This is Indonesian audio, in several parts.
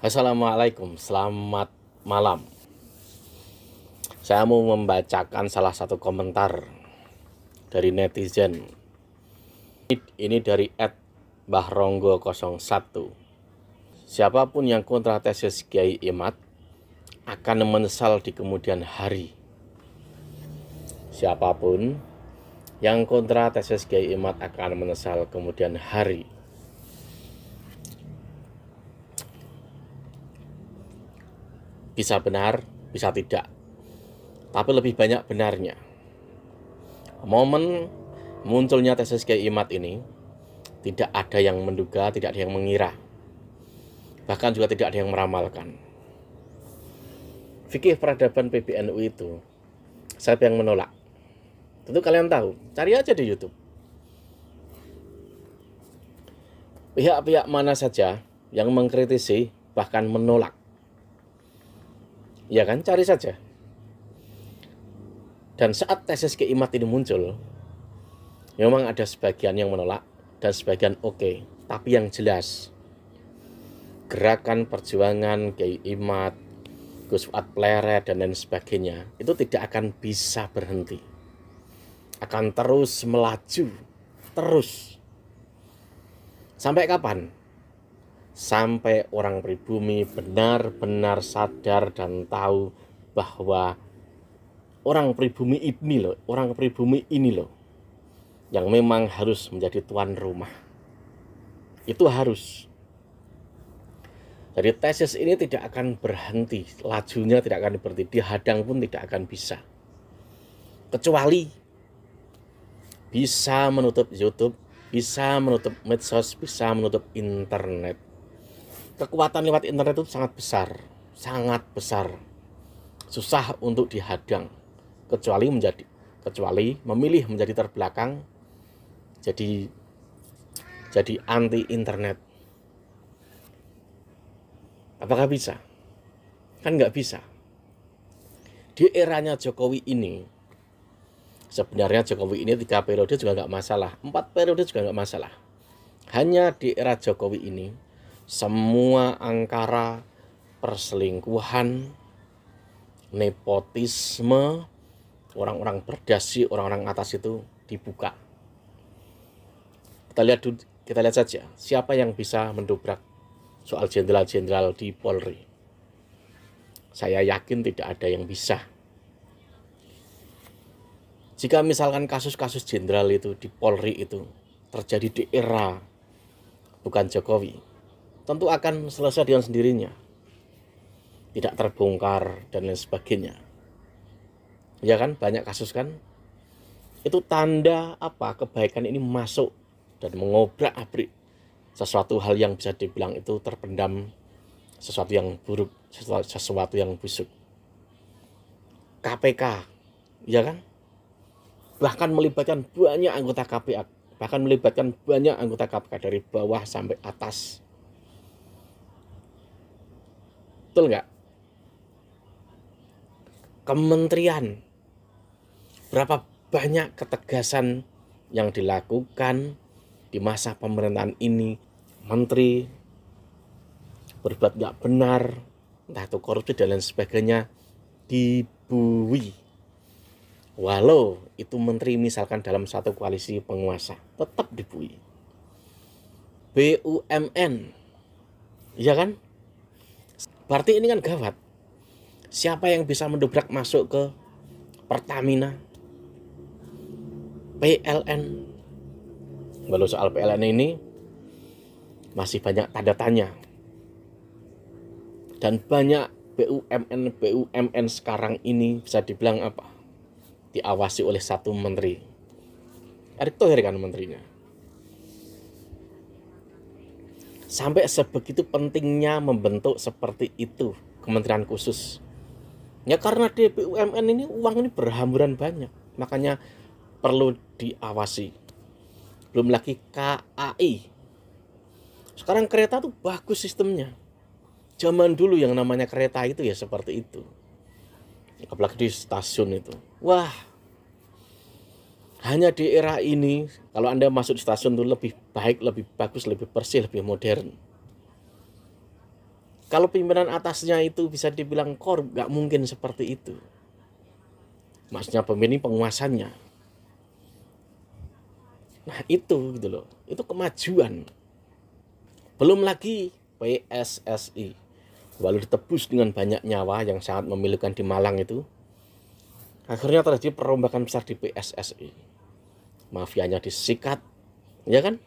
Assalamualaikum, selamat malam. Saya mau membacakan salah satu komentar dari netizen. Ini dari @bahronggo01. Siapapun yang kontra tesis Kiai Imad akan menyesal di kemudian hari. Siapapun yang kontra tesis Kiai Imad akan menyesal kemudian hari. Bisa benar, bisa tidak, tapi lebih banyak benarnya. Momen munculnya tesis Kiai Imad ini tidak ada yang menduga, tidak ada yang mengira, bahkan juga tidak ada yang meramalkan. Fikih peradaban PBNU itu siapa yang menolak? Tentu kalian tahu, cari aja di YouTube. Pihak-pihak mana saja yang mengkritisi bahkan menolak, ya kan, cari saja. Dan saat tesis Kiai Imad ini muncul, memang ada sebagian yang menolak dan sebagian oke. Tapi yang jelas, gerakan perjuangan Kiai Imad, Gus Fuad Pleret, dan lain sebagainya, itu tidak akan bisa berhenti. Akan terus melaju, terus. Sampai kapan? Sampai orang pribumi benar-benar sadar dan tahu bahwa orang pribumi ini loh yang memang harus menjadi tuan rumah. Itu harus. Jadi tesis ini tidak akan berhenti, lajunya tidak akan berhenti, dihadang pun tidak akan bisa. Kecuali bisa menutup YouTube, bisa menutup medsos, bisa menutup internet. Kekuatan lewat internet itu sangat besar. Susah untuk dihadang, kecuali memilih menjadi terbelakang, jadi anti internet. Apakah bisa? Kan nggak bisa. Di eranya Jokowi ini, sebenarnya Jokowi ini 3 periode juga nggak masalah, 4 periode juga nggak masalah. Hanya di era Jokowi ini, semua angkara perselingkuhan, nepotisme, orang-orang berdasi, orang-orang atas itu dibuka. Kita lihat saja siapa yang bisa mendobrak soal jenderal-jenderal di Polri. Saya yakin tidak ada yang bisa. Jika misalkan kasus-kasus jenderal itu di Polri itu terjadi di era bukan Jokowi, tentu akan selesai dengan sendirinya, tidak terbongkar dan lain sebagainya. Ya kan, banyak kasus kan. Itu tanda apa? Kebaikan ini masuk dan mengobrak-abrik sesuatu hal yang bisa dibilang itu terpendam, sesuatu yang buruk, sesuatu yang busuk. KPK, ya kan, bahkan melibatkan banyak anggota KPK, dari bawah sampai atas. Betul nggak? Kementerian, berapa banyak ketegasan yang dilakukan di masa pemerintahan ini. Menteri berbuat nggak benar, entah itu korupsi dan lain sebagainya, dibui. Walau itu menteri misalkan dalam satu koalisi penguasa, tetap dibui. BUMN, ya kan? Berarti ini kan gawat. Siapa yang bisa mendobrak masuk ke Pertamina, PLN? Kalau soal PLN ini masih banyak tanda tanya. Dan banyak BUMN sekarang ini bisa dibilang apa? Diawasi oleh satu menteri. Erick Thohir kan menterinya. Sampai sebegitu pentingnya membentuk seperti itu kementerian khusus. Ya karena di BUMN ini uang ini berhamburan banyak, makanya perlu diawasi. Belum lagi KAI. Sekarang kereta tuh bagus sistemnya. Zaman dulu yang namanya kereta itu ya seperti itu. Apalagi di stasiun itu. Wah, hanya di era ini, kalau Anda masuk di stasiun itu lebih baik, lebih bagus, lebih bersih, lebih modern. Kalau pimpinan atasnya itu bisa dibilang korup, nggak mungkin seperti itu. Maksudnya pemimpin penguasanya. Nah itu gitu loh, itu kemajuan. Belum lagi PSSI, walau ditebus dengan banyak nyawa yang sangat memilukan di Malang itu, akhirnya terjadi perombakan besar di PSSI. Mafianya disikat, ya kan?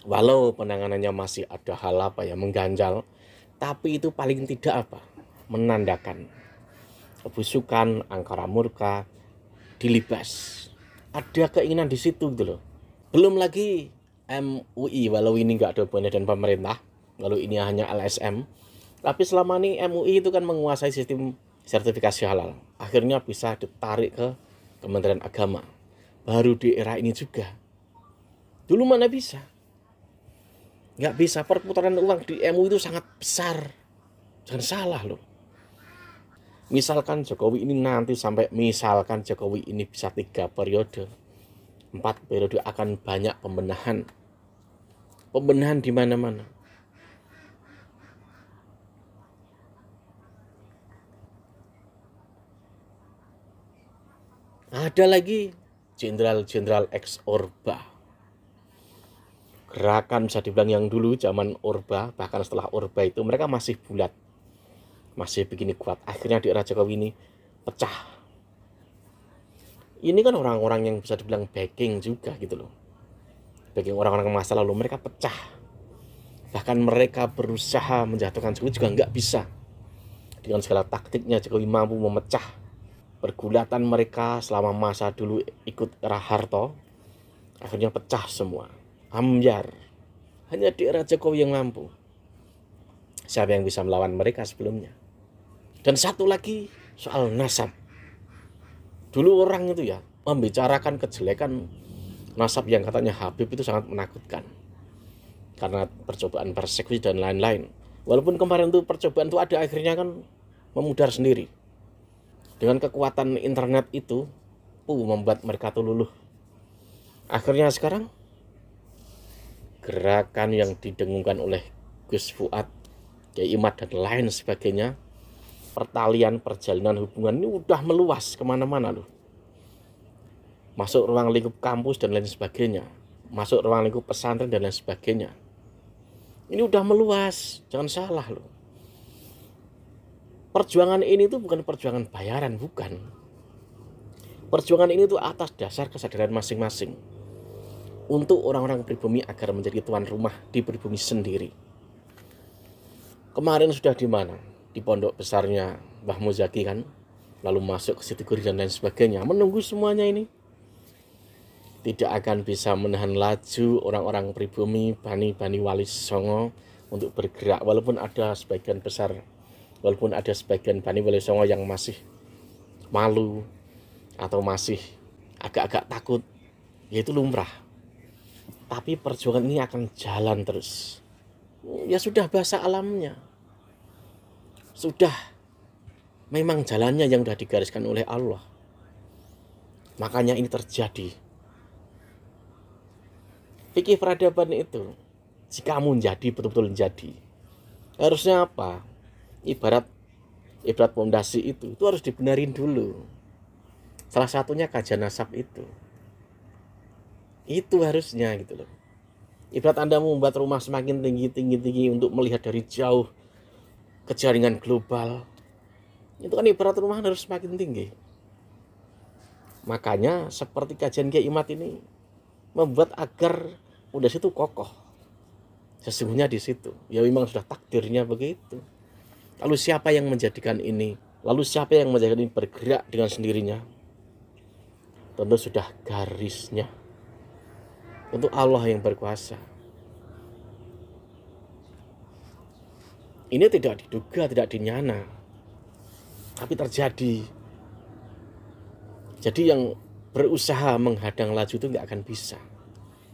Walau penanganannya masih ada hal apa ya mengganjal, tapi itu paling tidak apa? Menandakan kebusukan, angkara murka dilibas. Ada keinginan di situ gitu loh. Belum lagi MUI, walau ini nggak ada hubungannya dengan pemerintah, walau ini hanya LSM, tapi selama ini MUI itu kan menguasai sistem sertifikasi halal. Akhirnya bisa ditarik ke Kementerian Agama. Baru di era ini juga. Dulu mana bisa? Nggak bisa. Perputaran uang di MUI itu sangat besar. Jangan salah loh. Misalkan Jokowi ini nanti sampai misalkan Jokowi ini bisa 3 periode, 4 periode, akan banyak pembenahan. Pembenahan di mana-mana. Ada lagi jenderal-jenderal ex Orba. Gerakan bisa dibilang yang dulu zaman Orba, bahkan setelah Orba itu mereka masih bulat. Masih begini kuat. Akhirnya di era Jokowi ini pecah. Ini kan orang-orang yang bisa dibilang backing juga gitu loh. Backing orang-orang masa lalu, mereka pecah. Bahkan mereka berusaha menjatuhkan Jokowi juga nggak bisa. Dengan segala taktiknya Jokowi mampu memecah pergulatan mereka selama masa dulu ikut era Harto. Akhirnya pecah semua. Ambyar. Hanya di era Jokowi yang mampu. Siapa yang bisa melawan mereka sebelumnya? Dan satu lagi soal nasab. Dulu orang itu ya membicarakan kejelekan nasab yang katanya Habib itu sangat menakutkan. Karena percobaan persekusi dan lain-lain. Walaupun kemarin itu percobaan itu ada, akhirnya kan memudar sendiri. Dengan kekuatan internet itu membuat mereka tuh luluh. Akhirnya sekarang gerakan yang didengungkan oleh Gus Fuad, Kiai Imad dan lain sebagainya, pertalian perjalanan hubungan ini udah meluas kemana-mana loh. Masuk ruang lingkup kampus dan lain sebagainya, masuk ruang lingkup pesantren dan lain sebagainya. Ini udah meluas, jangan salah loh. Perjuangan ini tuh bukan perjuangan bayaran, bukan. Perjuangan ini tuh atas dasar kesadaran masing-masing untuk orang-orang pribumi agar menjadi tuan rumah di pribumi sendiri. Kemarin sudah di mana? Di pondok besarnya Mbah Muzaki kan, lalu masuk ke Situ Guri dan lain sebagainya. Menunggu semuanya ini tidak akan bisa menahan laju orang-orang pribumi, Bani Wali Songo untuk bergerak. Walaupun ada sebagian Bani Wali Songo yang masih malu atau masih agak-agak takut, yaitu lumrah. Tapi perjuangan ini akan jalan terus. Ya sudah bahasa alamnya. Sudah memang jalannya yang sudah digariskan oleh Allah. Makanya ini terjadi. Fikih peradaban itu, jika kamu menjadi betul-betul menjadi, harusnya apa? Ibarat pondasi itu harus dibenarin dulu. Salah satunya kajian nasab itu. Itu harusnya gitu loh. Ibarat Anda membuat rumah semakin tinggi untuk melihat dari jauh ke jaringan global. Itu kan ibarat rumah harus semakin tinggi. Makanya seperti kajian Kiai Imad ini membuat agar pondasi itu kokoh. Sesungguhnya di situ. Ya memang sudah takdirnya begitu. Lalu siapa yang menjadikan ini? Lalu siapa yang menjadikan ini bergerak dengan sendirinya? Tentu sudah garisnya. Tentu Allah yang berkuasa. Ini tidak diduga, tidak dinyana, tapi terjadi. Jadi yang berusaha menghadang laju itu nggak akan bisa.